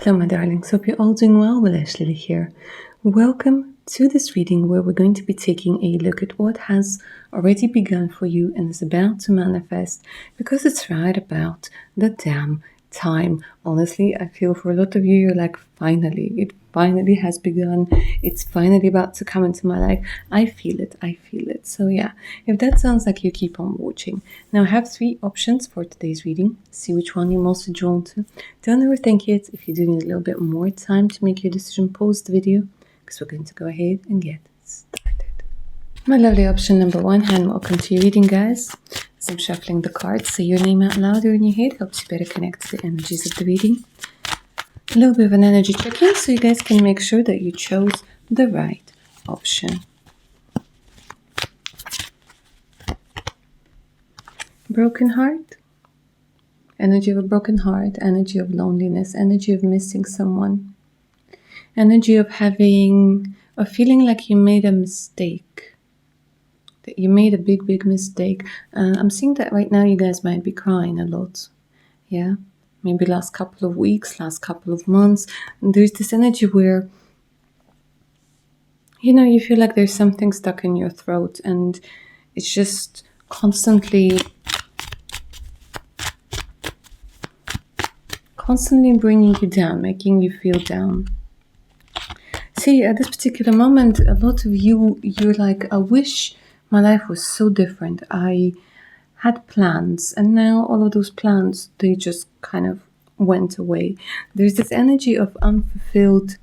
Hello my darlings, hope you're all doing well. Blushlilyblog here. Welcome to this reading where we're going to be taking a look at what has already begun for you and is about to manifest, because it's right about the damn time. Honestly, I feel for a lot of you, you're like, finally, it finally has begun. It's finally about to come into my life. I feel it. So yeah, if that sounds like you, keep on watching. Now I have 3 options for today's reading. See which one you're most drawn to. Don't overthink it. If you do need a little bit more time to make your decision, pause the video, because we're going to go ahead and get started. My lovely option number 1, and welcome to your reading, guys. As I'm shuffling the cards, say your name out loud or in your head, helps you better connect to the energies of the reading. A little bit of an energy check-in so you guys can make sure that you chose the right option. Broken heart, energy of a broken heart, energy of loneliness, energy of missing someone, energy of having or feeling like you made a mistake, that you made a big mistake. I'm seeing that right now you guys might be crying a lot. Yeah, maybe last couple of weeks, last couple of months. And there's this energy where, you feel like there's something stuck in your throat and it's just constantly bringing you down, making you feel down. See, at this particular moment, a lot of you're like, I wish my life was so different. I had plans, and now all of those plans, they just kind of went away. There's this energy of unfulfilled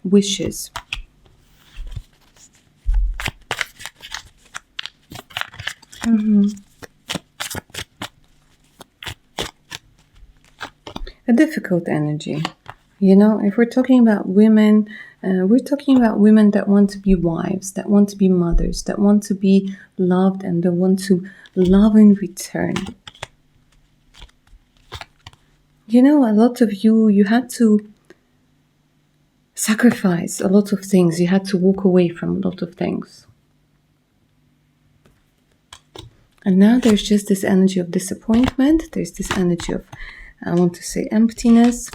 wishes. A difficult energy. If we're talking about women, we're talking about women that want to be wives, that want to be mothers, that want to be loved, and that want to love in return. A lot of you had to sacrifice a lot of things. You had to walk away from a lot of things. And now there's just this energy of disappointment. There's this energy of, I want to say, emptiness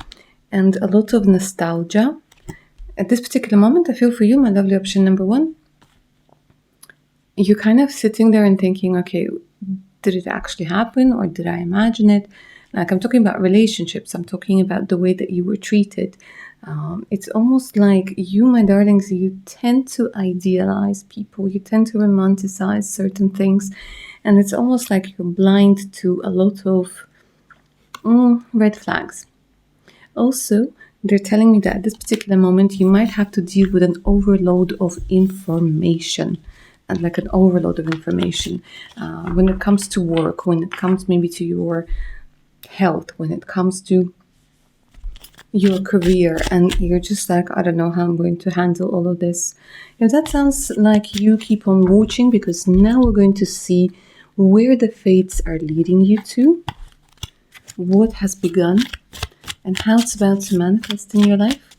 and a lot of nostalgia. At this particular moment, I feel for you, my lovely option number 1, you're kind of sitting there and thinking, okay, did it actually happen or did I imagine it? Like, I'm talking about relationships. I'm talking about the way that you were treated. It's almost like you, my darlings, you tend to idealize people. You tend to romanticize certain things. And it's almost like you're blind to a lot of red flags. Also, they're telling me that at this particular moment, you might have to deal with an overload of information. And like an overload of information. When it comes to work, when it comes maybe to your health, when it comes to your career, and you're just like, I don't know how I'm going to handle all of this. If that sounds like you, keep on watching, because now we're going to see where the fates are leading you to, what has begun, and how it's about to manifest in your life.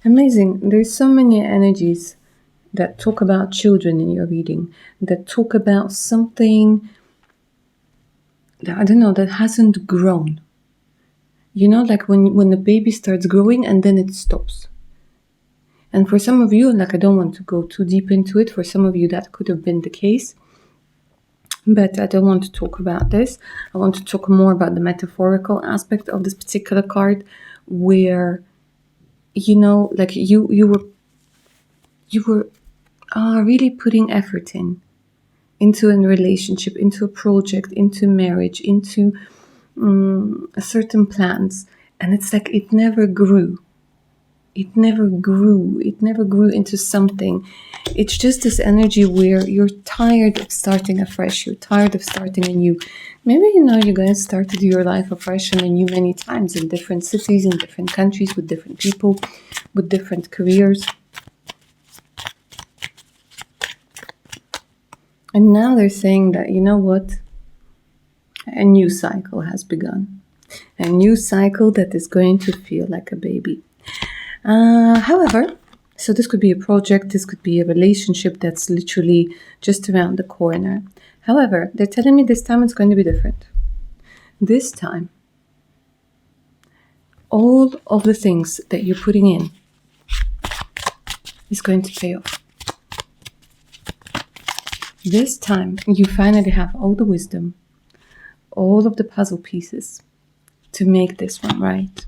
Amazing. There's so many energies that talk about children in your reading, that talk about something that, I don't know, that hasn't grown. Like when the baby starts growing and then it stops. And for some of you, like, I don't want to go too deep into it. For some of you, that could have been the case. But I don't want to talk about this. I want to talk more about the metaphorical aspect of this particular card, where like you were really putting effort into a relationship, into a project, into marriage, into certain plans, and it's like it never grew. It never grew into something. It's just this energy where you're tired of starting afresh. You're tired of starting anew. Maybe you guys started your life afresh and anew many times in different cities, in different countries, with different people, with different careers. And now they're saying that, what? A new cycle has begun. A new cycle that is going to feel like a baby. However, So this could be a project, this could be a relationship that's literally just around the corner. However, they're telling me this time it's going to be different. This time, all of the things that you're putting in is going to pay off. This time, you finally have all the wisdom, all of the puzzle pieces to make this one right.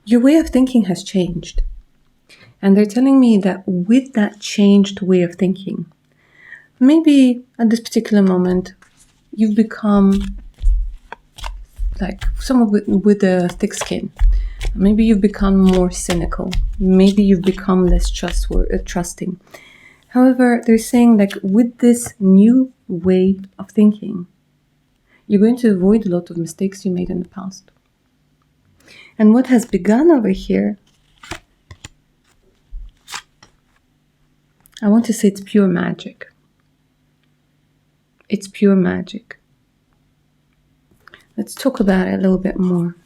Your way of thinking has changed. And they're telling me that with that changed way of thinking, maybe at this particular moment, you've become like someone with a thick skin. Maybe you've become more cynical. Maybe you've become less trusting. However, they're saying like with this new way of thinking, you're going to avoid a lot of mistakes you made in the past. And what has begun over here, I want to say it's pure magic. It's pure magic. Let's talk about it a little bit more.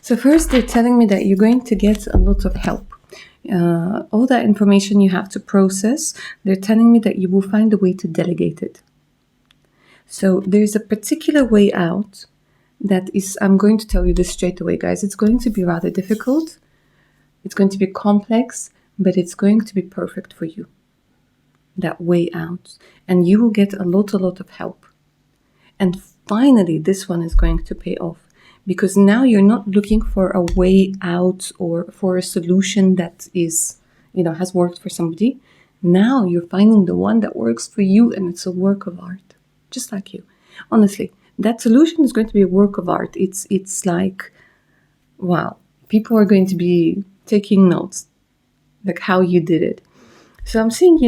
So first, they're telling me that you're going to get a lot of help. All that information you have to process, they're telling me that you will find a way to delegate it. So there's a particular way out that is, I'm going to tell you this straight away, guys. It's going to be rather difficult. It's going to be complex, but it's going to be perfect for you. That way out. And you will get a lot of help. And finally, this one is going to pay off. Because now you're not looking for a way out or for a solution that is, has worked for somebody. Now you're finding the one that works for you, and it's a work of art. Just like you. Honestly, that solution is going to be a work of art. It's like, wow, people are going to be taking notes, like how you did it. So I'm seeing,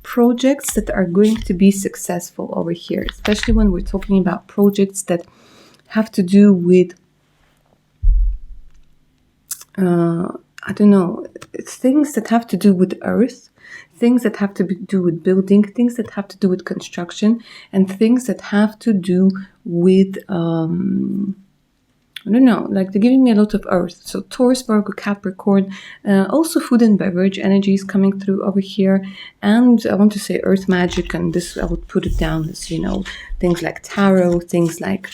projects that are going to be successful over here, especially when we're talking about projects that have to do with, things that have to do with earth, things that have to do with building, things that have to do with construction, and things that have to do with, like they're giving me a lot of earth. So Taurus, Virgo, Capricorn, also food and beverage energy is coming through over here. And I want to say earth magic, and this I would put it down as, things like tarot, things like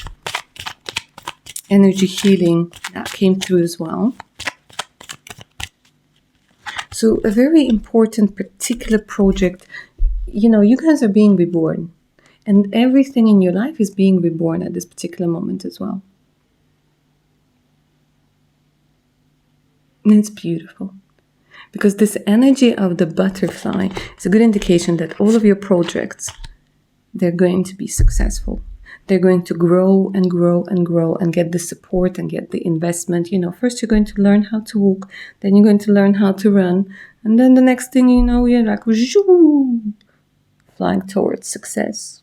energy healing that came through as well. So a very important particular project, you guys are being reborn, and everything in your life is being reborn at this particular moment as well. And it's beautiful because this energy of the butterfly is a good indication that all of your projects, they're going to be successful. They're going to grow and grow and grow and get the support and get the investment. First you're going to learn how to walk, then you're going to learn how to run. And then the next thing you know, you're like, flying towards success.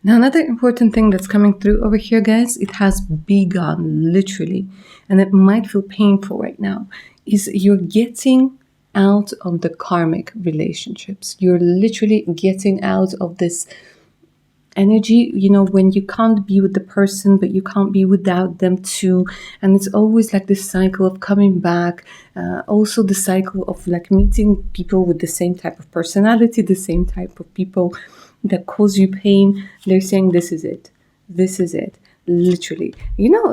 Now, another important thing that's coming through over here, guys, it has begun, literally, and it might feel painful right now, is you're getting out of the karmic relationships. You're literally getting out of this energy, when you can't be with the person, but you can't be without them too. And it's always like this cycle of coming back. Also the cycle of like meeting people with the same type of personality, the same type of people that cause you pain. They're saying, this is it. This is it. Literally.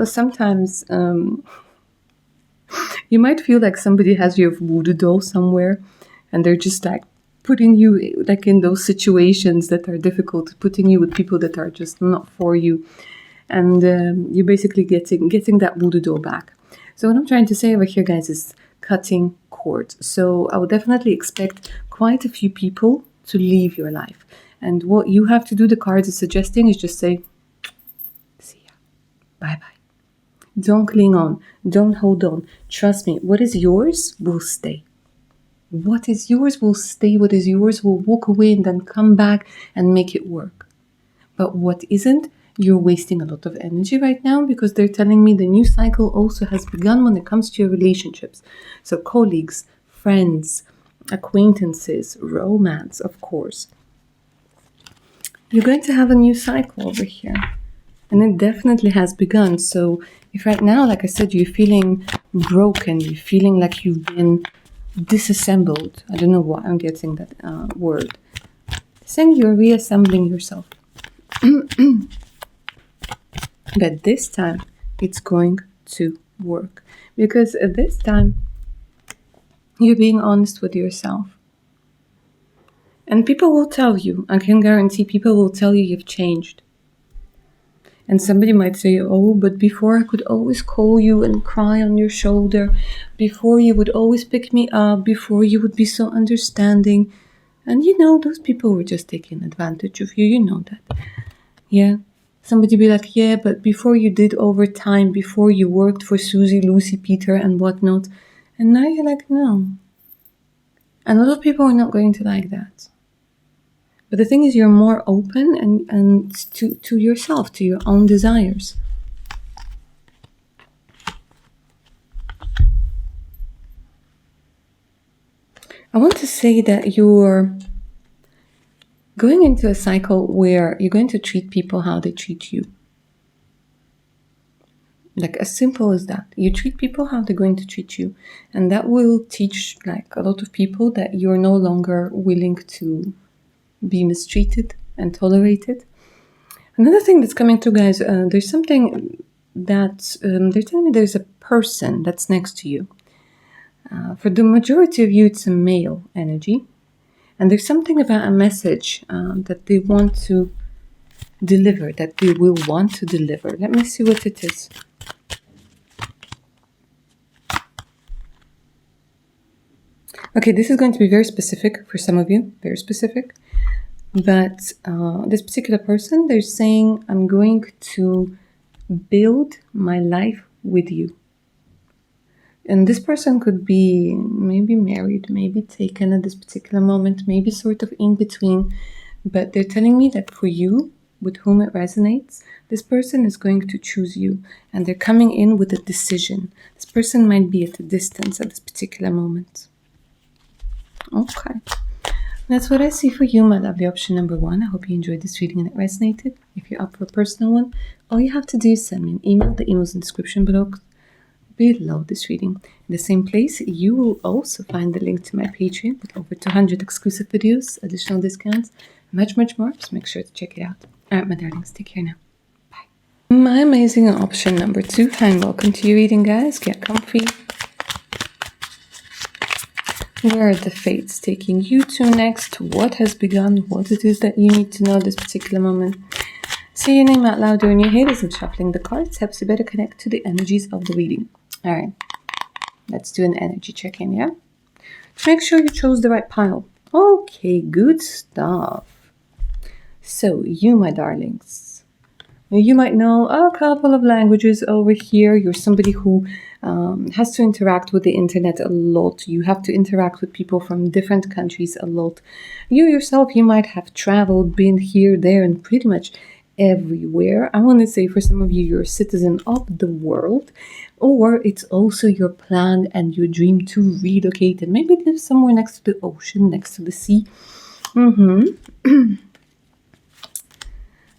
Sometimes you might feel like somebody has your voodoo doll somewhere, and they're just like putting you like in those situations that are difficult, putting you with people that are just not for you, and you're basically getting that voodoo doll back. So what I'm trying to say over here, guys, is cutting cords. So I would definitely expect quite a few people to leave your life, and what you have to do, the cards is suggesting, is just say, see ya, bye bye. Don't cling on, don't hold on. Trust me, what is yours will stay. What is yours will stay, what is yours will walk away and then come back and make it work. But what isn't, you're wasting a lot of energy right now, because they're telling me the new cycle also has begun when it comes to your relationships. So colleagues, friends, acquaintances, romance, of course. you're going to have a new cycle over here. And it definitely has begun. So if right now, like I said, you're feeling broken, you're feeling like you've been disassembled. I don't know why I'm getting that word. Saying you're reassembling yourself. But this time, it's going to work. Because at this time, you're being honest with yourself. And people will tell you, I can guarantee people will tell you you've changed. And somebody might say, oh, but before I could always call you and cry on your shoulder. Before you would always pick me up. Before you would be so understanding. And you know, those people were just taking advantage of you. You know that. Yeah. Somebody be like, yeah, but before you did overtime, before you worked for Susie, Lucy, Peter, and whatnot. And now you're like, no. And a lot of people are not going to like that. But the thing is, you're more open and to yourself, to your own desires. I want to say that you're going into a cycle where you're going to treat people how they treat you. Like as simple as that. You treat people how they're going to treat you. And that will teach like a lot of people that you're no longer willing to be mistreated and tolerated. Another thing that's coming through, guys, there's something that they're telling me there's a person that's next to you. For the majority of you, it's a male energy. And there's something about a message that they want to deliver, that they will want to deliver. Let me see what it is. Okay, this is going to be very specific for some of you, very specific. But this particular person, they're saying, I'm going to build my life with you. And this person could be maybe married, maybe taken at this particular moment, maybe sort of in between. But they're telling me that for you, with whom it resonates, this person is going to choose you. And they're coming in with a decision. This person might be at a distance at this particular moment. Okay. That's what I see for you, my lovely option number 1. I hope you enjoyed this reading and it resonated. If you're up for a personal one, all you have to do is send me an email. The email's in the description below this reading. In the same place, you will also find the link to my Patreon with over 200 exclusive videos, additional discounts, much, much more. Just make sure to check it out. All right, my darlings, take care now. Bye. My amazing option number 2. Hi, and welcome to your reading, guys. Get comfy. Where are the fates taking you to next? What has begun? What it is that you need to know this particular moment? Say your name out loud during your head as I'm shuffling the cards. Helps you better connect to the energies of the reading. All right. Let's do an energy check-in, yeah? To make sure you chose the right pile. Okay, good stuff. So, you, my darlings. You might know a couple of languages over here. You're somebody who has to interact with the internet a lot. You have to interact with people from different countries a lot. You yourself, you might have traveled, been here, there, and pretty much everywhere. I want to say for some of you, you're a citizen of the world, or it's also your plan and your dream to relocate and maybe live somewhere next to the ocean, next to the sea.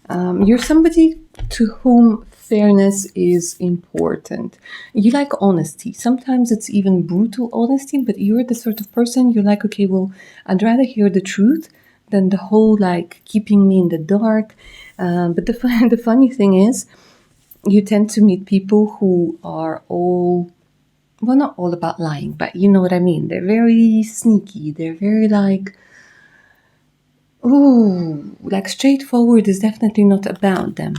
You're somebody to whom fairness is important. You like honesty. Sometimes it's even brutal honesty, but you're the sort of person you're like, okay, well, I'd rather hear the truth than the whole like keeping me in the dark. But the funny thing is, you tend to meet people who are all, well, not all about lying, but you know what I mean. They're very sneaky. They're very like, ooh, like straightforward is definitely not about them.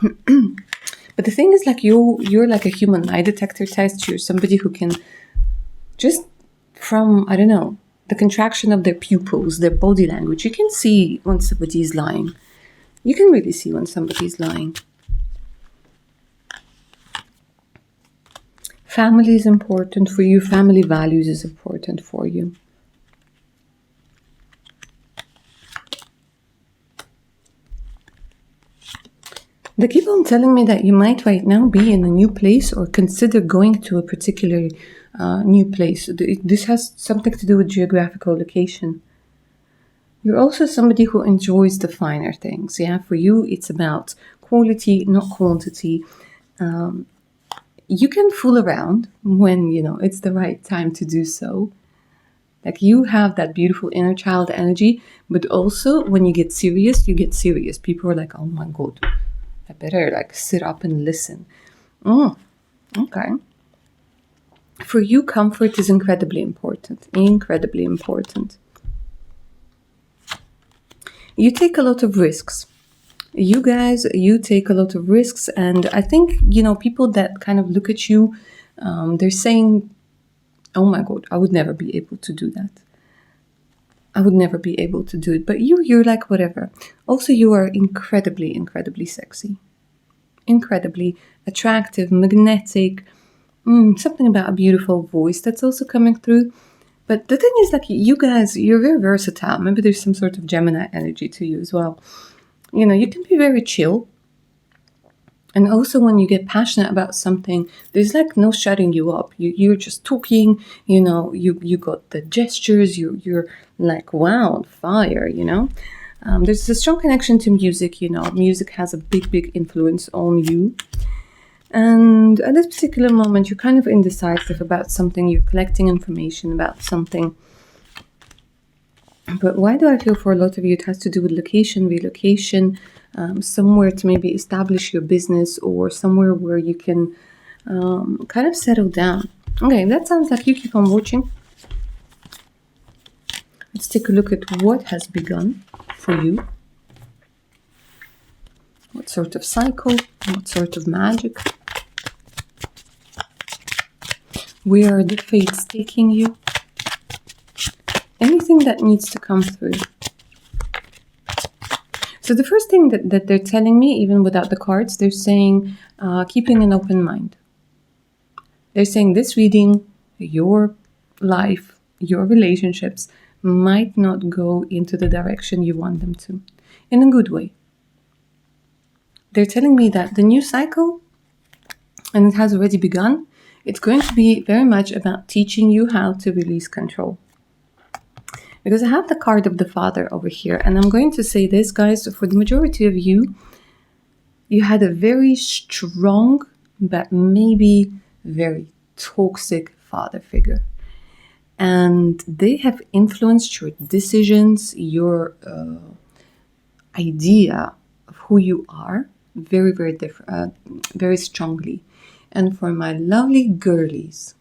But the thing is, like, you're like a human lie detector test. You're somebody who can just from, I don't know, the contraction of their pupils, their body language, you can see when somebody is lying. You can really see when somebody is lying. Family is important for you. Family values is important for you. They keep on telling me that you might right now be in a new place or consider going to a particular new place. This has something to do with geographical location. You're also somebody who enjoys the finer things. Yeah, for you, it's about quality, not quantity. You can fool around when, it's the right time to do so. Like, you have that beautiful inner child energy, but also when you get serious, you get serious. People are like, oh my God, I better like sit up and listen. Okay. For you, comfort is incredibly important. Incredibly important. You take a lot of risks. You guys, you take a lot of risks. And I think, people that kind of look at you, they're saying, oh my God, I would never be able to do that. I would never be able to do it. But you're like, whatever. Also, you are incredibly, incredibly sexy. Incredibly attractive, magnetic. Something about a beautiful voice that's also coming through. But the thing is, like, you guys, you're very versatile. Maybe there's some sort of Gemini energy to you as well. You can be very chill. And also when you get passionate about something, there's like no shutting you up. You're just talking, you got the gestures, you're like, wow, on fire, There's a strong connection to music, Music has a big, big influence on you. And at this particular moment, you're kind of indecisive about something. You're collecting information about something. But why do I feel for a lot of you it has to do with location, relocation, somewhere to maybe establish your business, or somewhere where you can kind of settle down. Okay, that sounds like you. Keep on watching. Let's take a look at what has begun for you. What sort of cycle? What sort of magic? Where are the fates taking you? Anything that needs to come through. So the first thing that they're telling me, even without the cards, they're saying keeping an open mind. They're saying this reading, your life, your relationships might not go into the direction you want them to, in a good way. They're telling me that the new cycle, and it has already begun, it's going to be very much about teaching you how to release control. Because I have the card of the Father over here, and I'm going to say this, guys, for the majority of you, you had a very strong, but maybe very toxic father figure. And they have influenced your decisions, your idea of who you are, very, very different, very strongly. And for my lovely girlies,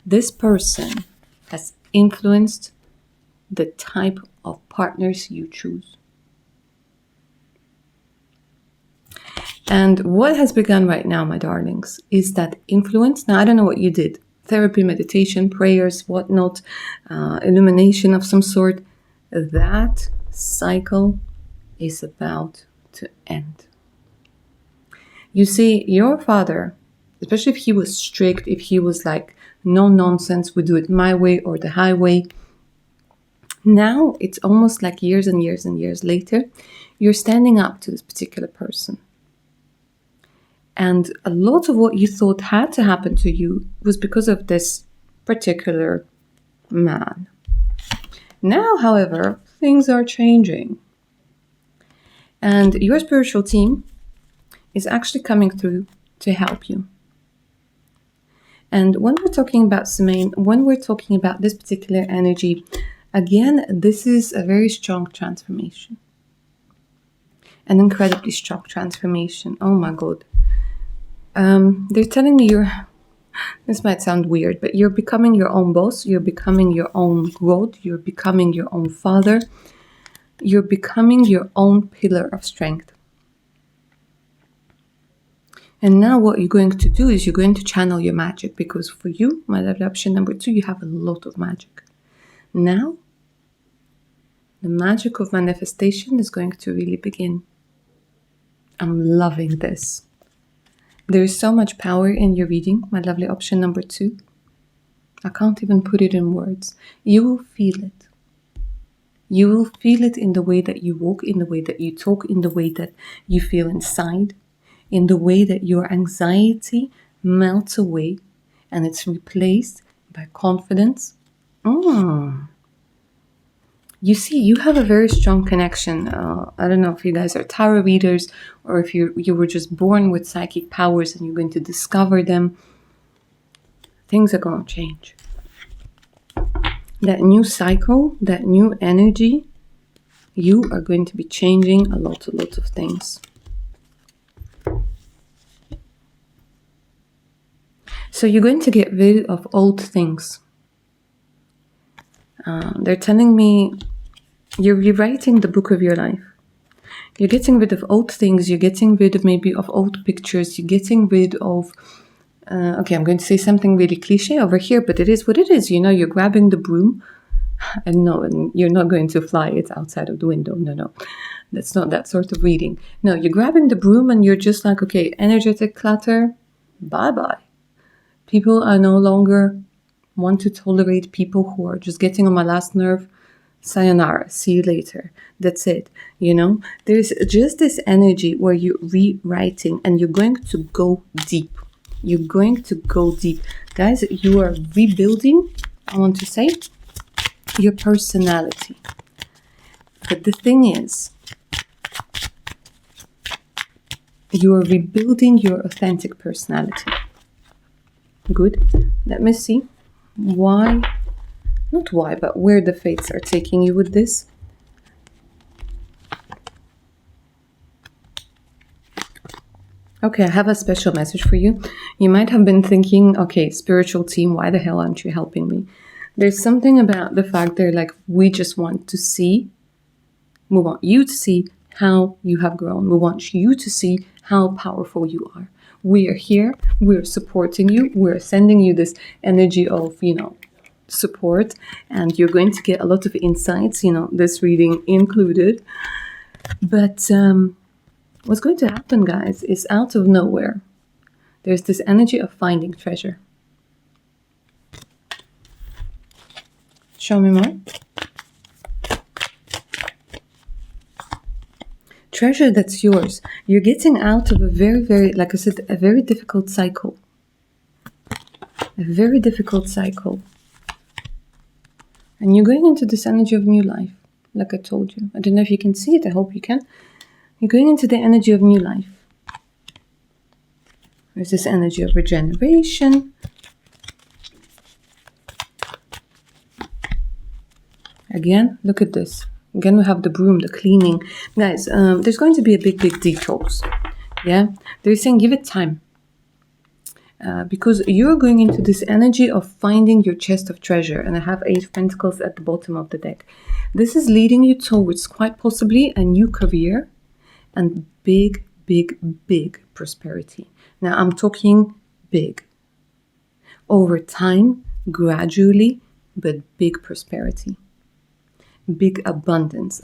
this person has influenced the type of partners you choose. And what has begun right now, my darlings, is that influence. Now, I don't know what you did. Therapy, meditation, prayers, whatnot, illumination of some sort. That cycle is about to end. You see, your father, especially if he was strict, if he was like, no nonsense, we do it my way or the highway. Now it's almost like years and years and years later, you're standing up to this particular person. And a lot of what you thought had to happen to you was because of this particular man. Now, however, things are changing. And your spiritual team is actually coming through to help you. And when we're talking about Semaine, when we're talking about this particular energy, again, this is a very strong transformation. An incredibly strong transformation. Oh my God. They're telling me this might sound weird, but you're becoming your own boss. You're becoming your own God. You're becoming your own father. You're becoming your own pillar of strength. And now what you're going to do is you're going to channel your magic, because for you, my lovely option number 2, you have a lot of magic. Now, the magic of manifestation is going to really begin. I'm loving this. There is so much power in your reading, my lovely option number 2. I can't even put it in words. You will feel it. You will feel it in the way that you walk, in the way that you talk, in the way that you feel inside, in the way that your anxiety melts away and it's replaced by confidence. you see, you have a very strong connection. I don't know if you guys are tarot readers or if you were just born with psychic powers and you're going to discover them. Things are going to change. That new cycle, that new energy, you are going to be changing a lot of things. So you're going to get rid of old things. They're telling me you're rewriting the book of your life. You're getting rid of old things. You're getting rid of maybe of old pictures. You're getting rid of... okay, I'm going to say something really cliche over here, but it is what it is. You know, you're grabbing the broom. And no, and you're not going to fly it outside of the window. No. That's not that sort of reading. No, you're grabbing the broom and you're just like, okay, energetic clutter, bye-bye. People are no longer want to tolerate people who are just getting on my last nerve. Sayonara, see you later. That's it. You know, there's just this energy where you're rewriting and you're going to go deep. You're going to go deep. Guys, you are rebuilding, I want to say, your personality. But the thing is, you are rebuilding your authentic personality. Good. Let me see why, not why, but where the fates are taking you with this. Okay, I have a special message for you. You might have been thinking, okay, spiritual team, why the hell aren't you helping me? There's something about the fact they're like, we just want to see, we want you to see how you have grown. We want you to see how powerful you are. We are here, we're supporting you, we're sending you this energy of, support, and you're going to get a lot of insights, this reading included. But what's going to happen, guys, is out of nowhere, there's this energy of finding treasure. Show me more. Treasure that's yours. You're getting out of a very, very, like I said, a very difficult cycle. A very difficult cycle. And you're going into this energy of new life, like I told you. I don't know if you can see it. I hope you can. You're going into the energy of new life. There's this energy of regeneration. Again, look at this. Again, we have the broom, the cleaning. Guys, there's going to be a big detox. Yeah? They're saying give it time. Because you're going into this energy of finding your chest of treasure. And I have 8 of Pentacles at the bottom of the deck. This is leading you towards quite possibly a new career and big prosperity. Now, I'm talking big. Over time, gradually, but big prosperity. Big abundance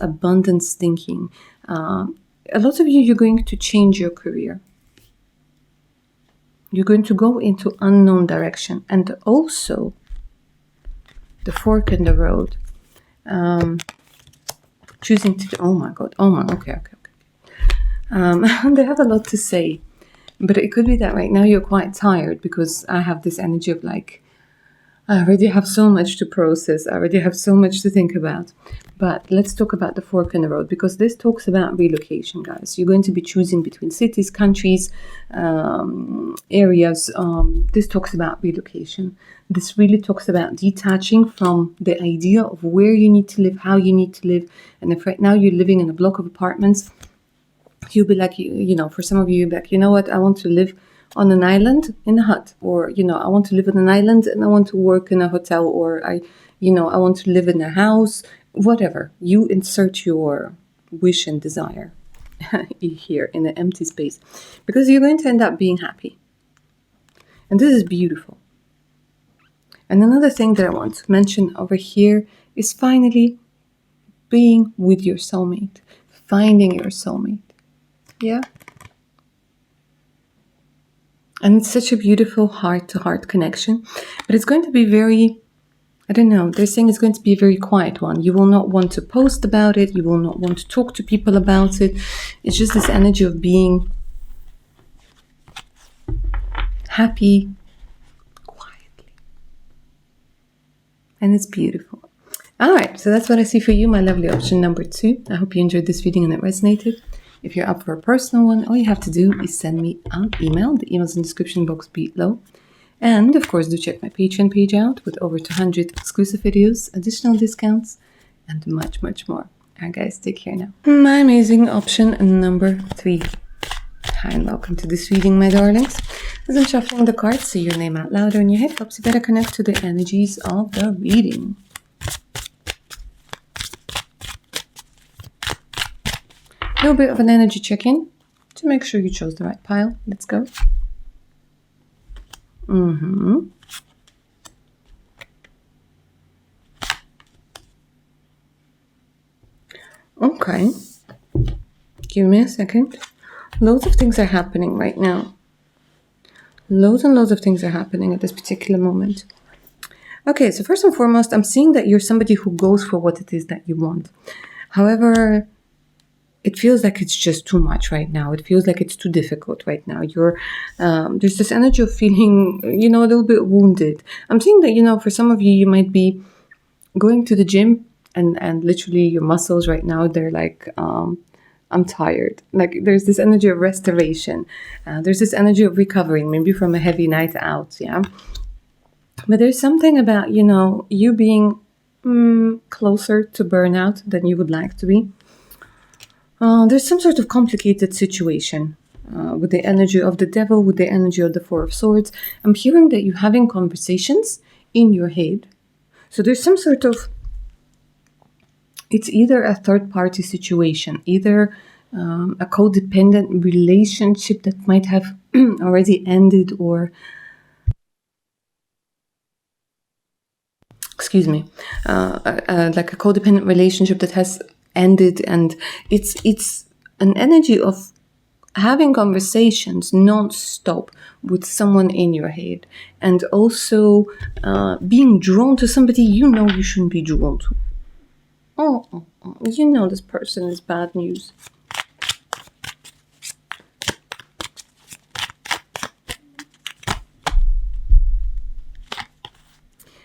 thinking. A lot of you, you're going to change your career. You're going to go into unknown direction. And also, the fork in the road. Choosing to, okay. They have a lot to say. But it could be that right now you're quite tired because I have this energy of like, I already have so much to process. I already have so much to think about. But let's talk about the fork in the road, because this talks about relocation, guys. You're going to be choosing between cities, countries, areas. This talks about relocation. This really talks about detaching from the idea of where you need to live, how you need to live. And if right now you're living in a block of apartments, you'll be like, for some of you, you'll be like, you know what, I want to live on an island in a hut, or I want to live on an island and I want to work in a hotel, or I want to live in a house, whatever. You insert your wish and desire here in an empty space, because you're going to end up being happy. And this is beautiful. And another thing that I want to mention over here is finally being with your soulmate, finding your soulmate. Yeah. And it's such a beautiful heart-to-heart connection. But it's going to be very, I don't know, they're saying it's going to be a very quiet one. You will not want to post about it. You will not want to talk to people about it. It's just this energy of being happy quietly. And it's beautiful. All right, so that's what I see for you, my lovely option number 2. I hope you enjoyed this reading and it resonated. If you're up for a personal one, all you have to do is send me an email. The email's in the description box below. And of course, do check my Patreon page out with over 200 exclusive videos, additional discounts, and much, much more. All right, guys, take care now. My amazing option number 3. Hi, and welcome to this reading, my darlings. As I'm shuffling the cards, say your name out louder in your head helps you better connect to the energies of the reading. A little bit of an energy check-in to make sure you chose the right pile. Let's go. Okay. Give me a second. Loads of things are happening right now. Loads and loads of things are happening at this particular moment. Okay, so first and foremost, I'm seeing that you're somebody who goes for what it is that you want. However, it feels like it's just too much right now. It feels like it's too difficult right now. There's this energy of feeling, a little bit wounded. I'm seeing that, for some of you, you might be going to the gym and literally your muscles right now, they're like, I'm tired. Like there's this energy of restoration. There's this energy of recovering, maybe from a heavy night out, yeah? But there's something about, you being closer to burnout than you would like to be. There's some sort of complicated situation with the energy of the devil, with the energy of the Four of Swords. I'm hearing that you're having conversations in your head. So there's some sort of, it's either a third-party situation, either a codependent relationship that might have already ended, or like a codependent relationship that has ended, and it's an energy of having conversations non-stop with someone in your head, and also being drawn to somebody you shouldn't be drawn to. This person is bad news.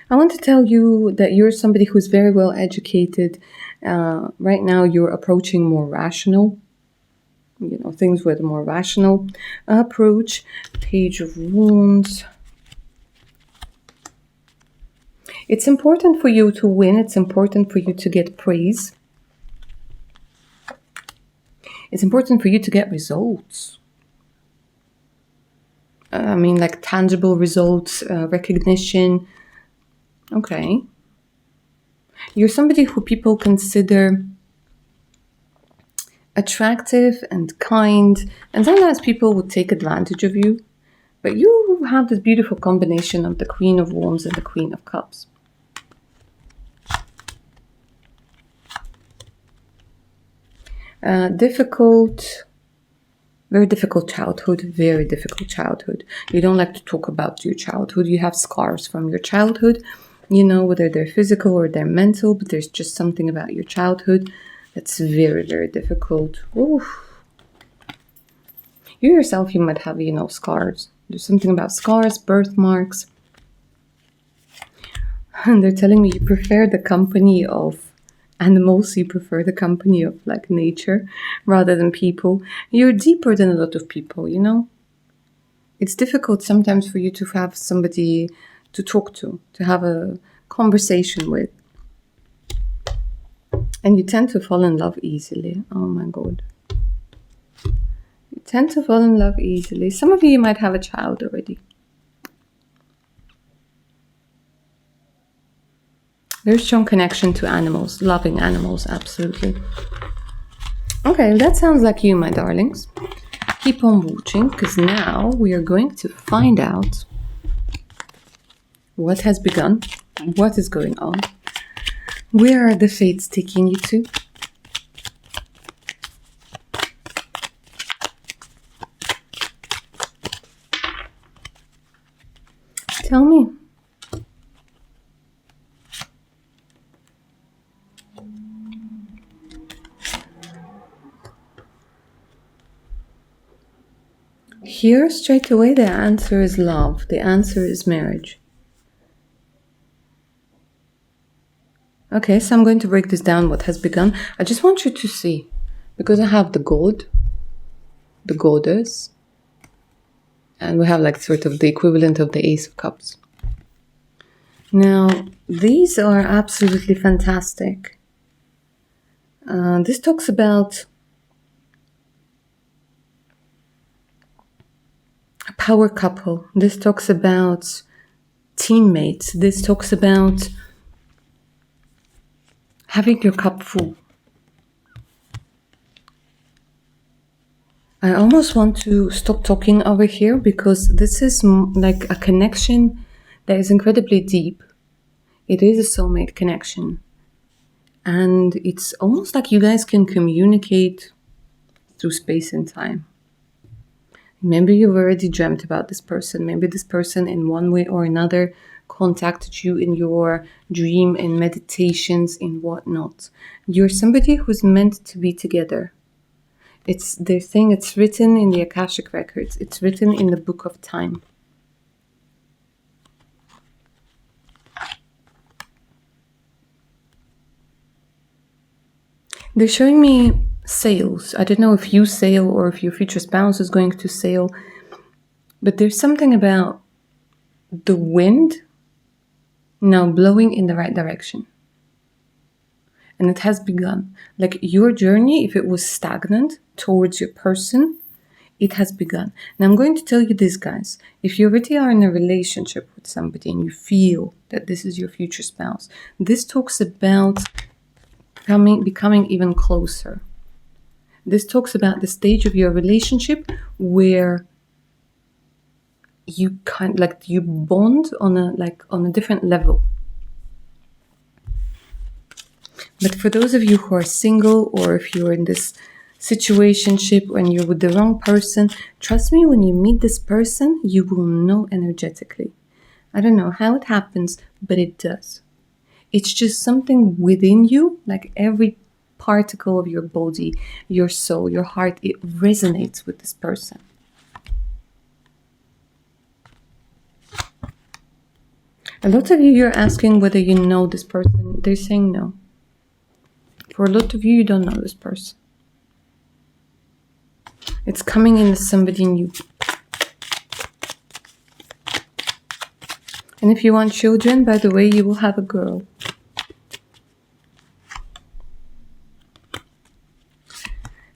I want to tell you that you're somebody who's very well educated. Right now you're approaching more rational, things with a more rational approach. Page of Wands. It's important for you to win. It's important for you to get praise. It's important for you to get results. Like tangible results, recognition. Okay. You're somebody who people consider attractive and kind, and sometimes people would take advantage of you. But you have this beautiful combination of the Queen of Wands and the Queen of Cups. Very difficult childhood. You don't like to talk about your childhood. You have scars from your childhood, whether they're physical or they're mental, but there's just something about your childhood that's very, very difficult. Oof. You yourself, you might have, scars. There's something about scars, birthmarks. And they're telling me you prefer the company of animals, you prefer the company of like nature rather than people. You're deeper than a lot of people, It's difficult sometimes for you to have somebody to talk to have a conversation with. And you tend to fall in love easily. Oh my God. You tend to fall in love easily. Some of you might have a child already. Very strong connection to animals, loving animals, absolutely. Okay, that sounds like you, my darlings. Keep on watching, because now we are going to find out what has begun, what is going on, where are the fates taking you to. Tell me. Here, straight away, the answer is love. The answer is marriage. Okay, so I'm going to break this down, what has begun. I just want you to see, because I have the god, the goddess, and we have like sort of the equivalent of the Ace of Cups. Now, these are absolutely fantastic. This talks about a power couple. This talks about teammates. This talks about having your cup full. I almost want to stop talking over here because this is like a connection that is incredibly deep. It is a soulmate connection. And it's almost like you guys can communicate through space and time. Maybe you've already dreamt about this person. Maybe this person in one way or another contacted you in your dream, in meditations, in whatnot. You're somebody who's meant to be together. They're saying it's written in the Akashic records. It's written in the book of time. They're showing me sails. I don't know if you sail or if your future spouse is going to sail, but there's something about the wind now blowing in the right direction. And it has begun. Like your journey, if it was stagnant towards your person, it has begun. Now I'm going to tell you this, guys. If you already are in a relationship with somebody and you feel that this is your future spouse, this talks about becoming even closer. This talks about the stage of your relationship where you you bond on a different level. But for those of you who are single, or if you're in this situationship and you're with the wrong person, trust me, when you meet this person, you will know energetically. I don't know how it happens, but it does. It's just something within you, like every particle of your body, your soul, your heart, it resonates with this person. A lot of you, you're asking whether you know this person. They're saying no. For a lot of you, you don't know this person. It's coming in as somebody new. And if you want children, by the way, you will have a girl.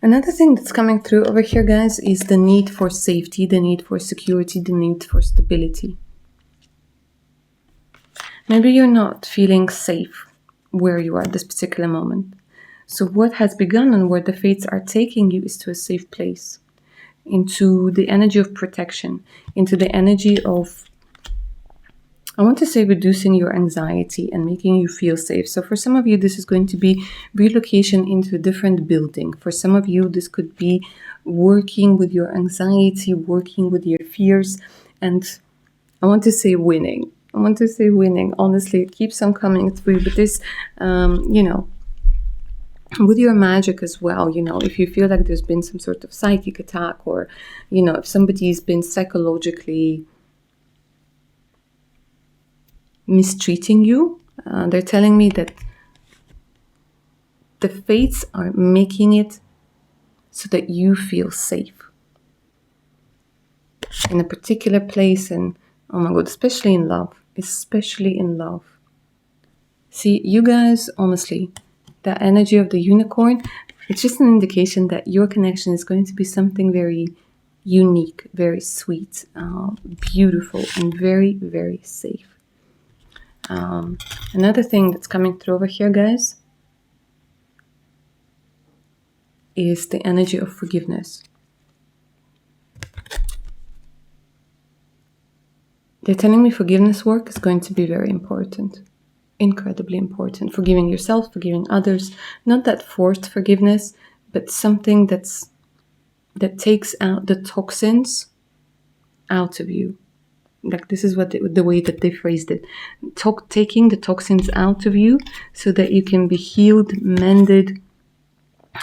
Another thing that's coming through over here, guys, is the need for safety, the need for security, the need for stability. Maybe you're not feeling safe where you are at this particular moment. So what has begun and where the fates are taking you is to a safe place, into the energy of protection, into the energy of, I want to say, reducing your anxiety and making you feel safe. So for some of you, this is going to be relocation into a different building. For some of you, this could be working with your anxiety, working with your fears, and I want to say winning. Honestly, it keeps on coming through, but this, with your magic as well, if you feel like there's been some sort of psychic attack, or, if somebody's been psychologically mistreating you, they're telling me that the fates are making it so that you feel safe in a particular place. And oh my God, especially in love. See, you guys, honestly, the energy of the unicorn, it's just an indication that your connection is going to be something very unique, very sweet, beautiful, and very, very safe. Another thing that's coming through over here, guys, is the energy of forgiveness. They're telling me forgiveness work is going to be very important. Incredibly important. Forgiving yourself, forgiving others. Not that forced forgiveness, but something that takes out the toxins out of you. Like this is the way that they phrased it. Taking the toxins out of you so that you can be healed, mended,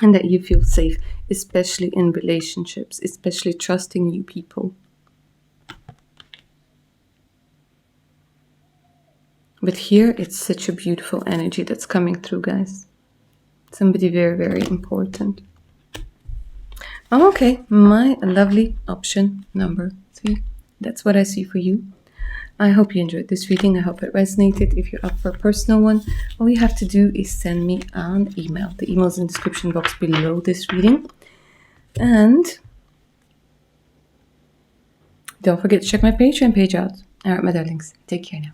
and that you feel safe, especially in relationships, especially trusting new people. But here, it's such a beautiful energy that's coming through, guys. Somebody very, very important. Okay, my lovely option number 3. That's what I see for you. I hope you enjoyed this reading. I hope it resonated. If you're up for a personal one, all you have to do is send me an email. The email is in the description box below this reading. And don't forget to check my Patreon page out. All right, my darlings, take care now.